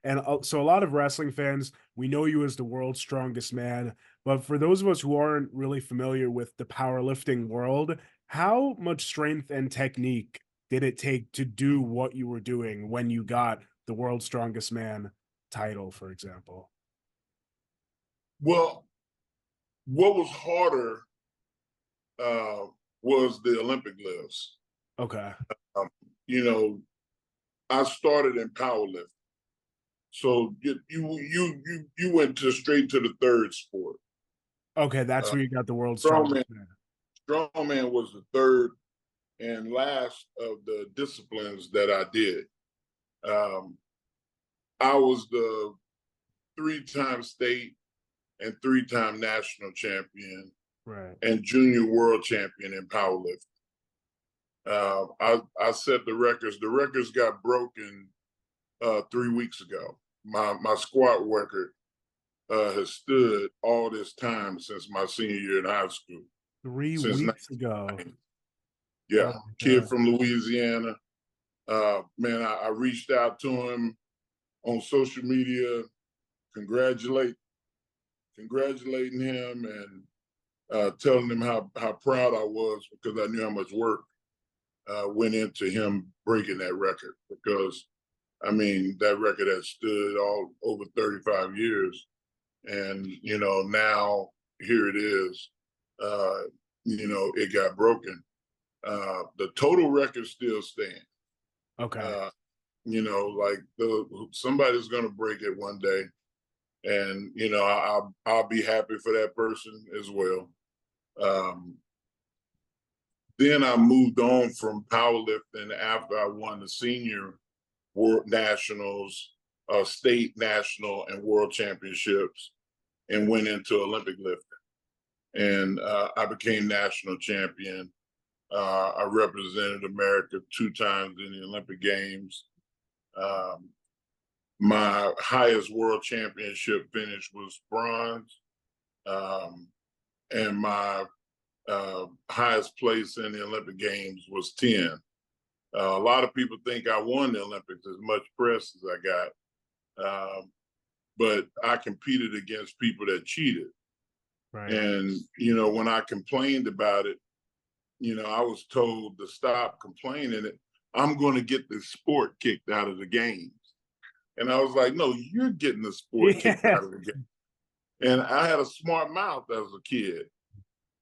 And so a lot of wrestling fans, we know you as the world's strongest man. But for those of us who aren't really familiar with the powerlifting world, how much strength and technique did it take to do what you were doing when you got the world's strongest man title, for example? Well, what was harder uh, was the Olympic lifts. Okay. Um, you know, I started in powerlifting, so you went to straight to the third sport. Okay, that's Uh, where you got the world's strongest strongman, man. strongman was the third and last of the disciplines that I did. Um, I was the three-time state and three-time national champion Right. and junior world champion in powerlifting. I set the records. The records got broken 3 weeks ago. My squat record has stood all this time since my senior year in high school, Three since weeks ago. 1990. Yeah, Oh my kid God. from Louisiana. Man, I reached out to him on social media, congratulate congratulating him and telling him how proud I was because I knew how much work went into him breaking that record. Because I mean, that record has stood all over 35 years, and now here it is. Uh, it got broken. The total record still stands. Okay. Uh, like somebody's going to break it one day, and I'll be happy for that person as well. Um, then I moved on from powerlifting after I won the senior world nationals, state, national, and world championships, and went into Olympic lifting. And I became national champion. I represented America 2 times in the Olympic Games. Um, my highest world championship finish was bronze, and my highest place in the Olympic Games was 10. A lot of people think I won the Olympics, as much press as I got, but I competed against people that cheated. Right. And when I complained about it, I was told to stop complaining. I'm going to get the sport kicked out of the games. And I was like, no, you're getting the sport kicked Yeah. out of the game. And I had a smart mouth as a kid.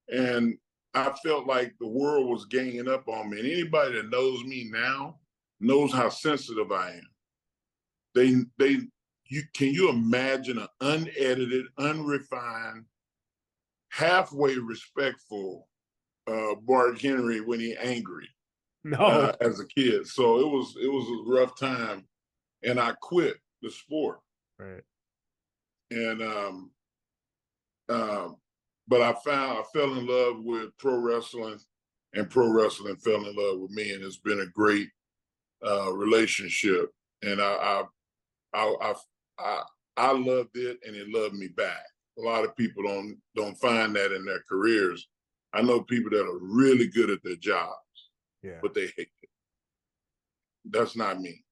And I felt like the world was ganging up on me. And anybody that knows me now knows how sensitive I am. Can you imagine an unedited, unrefined, halfway respectful Mark Henry when he angry No. as a kid? So it was a rough time, and I quit the sport. Right. And but I fell in love with pro wrestling, and pro wrestling fell in love with me, and it's been a great relationship. And I, I I loved it, and it loved me back. A lot of people don't find that in their careers. I know people that are really good at their jobs, Yeah. but they hate it. That's not me.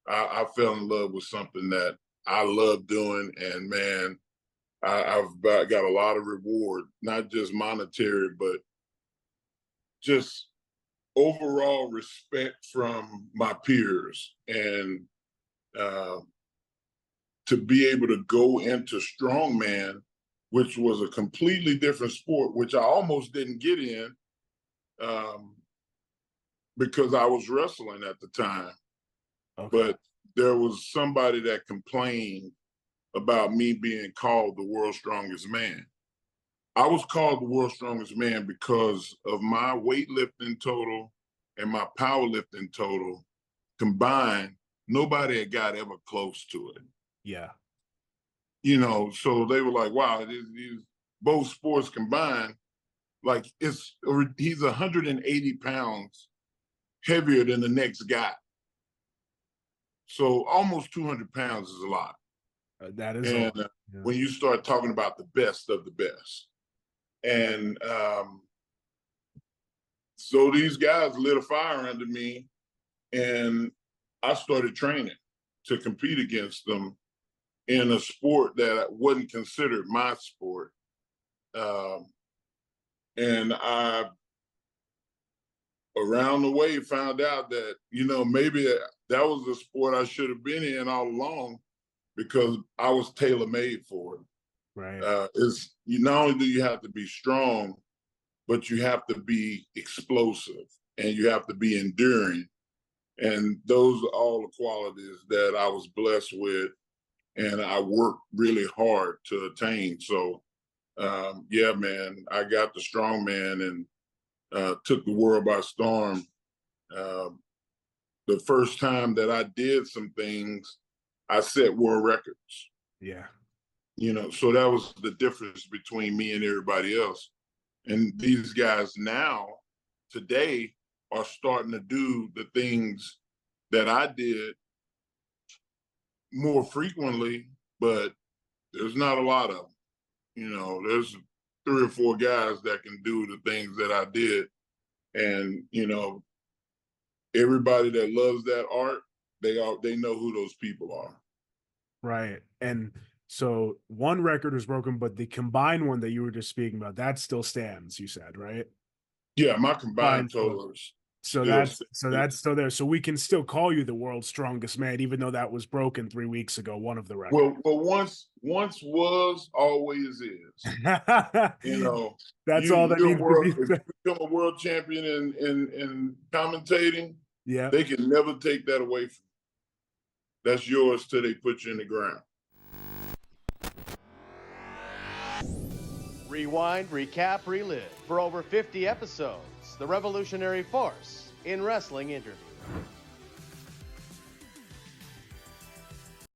I fell in love with something that I love doing, and man, I've got a lot of reward, not just monetary, but just overall respect from my peers, and uh, to be able to go into strongman, which was a completely different sport, which I almost didn't get in um, because I was wrestling at the time. Okay. But there was somebody that complained about me being called the world's strongest man. I was called the world's strongest man because of my weightlifting total and my powerlifting total combined. Nobody had got ever close to it. Yeah. So they were like, wow, these both sports combined, like he's 180 pounds heavier than the next guy. So almost 200 pounds is a lot. That is a And lot. Yeah. when you start talking about the best of the best. And so these guys lit a fire under me, and I started training. to compete against them in a sport that wasn't considered my sport. And I, around the way, found out that, maybe that was the sport I should have been in all along, because I was tailor-made for it. Right. Not only do you have to be strong, but you have to be explosive and you have to be enduring. And those are all the qualities that I was blessed with and I worked really hard to attain. So, yeah, man, I got the strong man and took the world by storm. The first time that I did some things, I set world records. Yeah. So that was the difference between me and everybody else. And these guys now, today, are starting to do the things that I did more frequently, but there's not a lot of them. There's 3 or 4 guys that can do the things that I did. And, everybody that loves that art, they know who those people are. Right. And so one record was broken, but the combined one that you were just speaking about, that still stands, you said, right? Yeah, my combined Combined total is So still that's still there. So we can still call you the world's strongest man, even though that was broken 3 weeks ago, one of the records. well once was, always is. That's all that You're needs to be if you said. become a world champion in commentating, Yeah. they can never take that away from you. That's yours till they put you in the ground. Rewind, recap, relive. For over 50 episodes, the revolutionary force in wrestling interviews.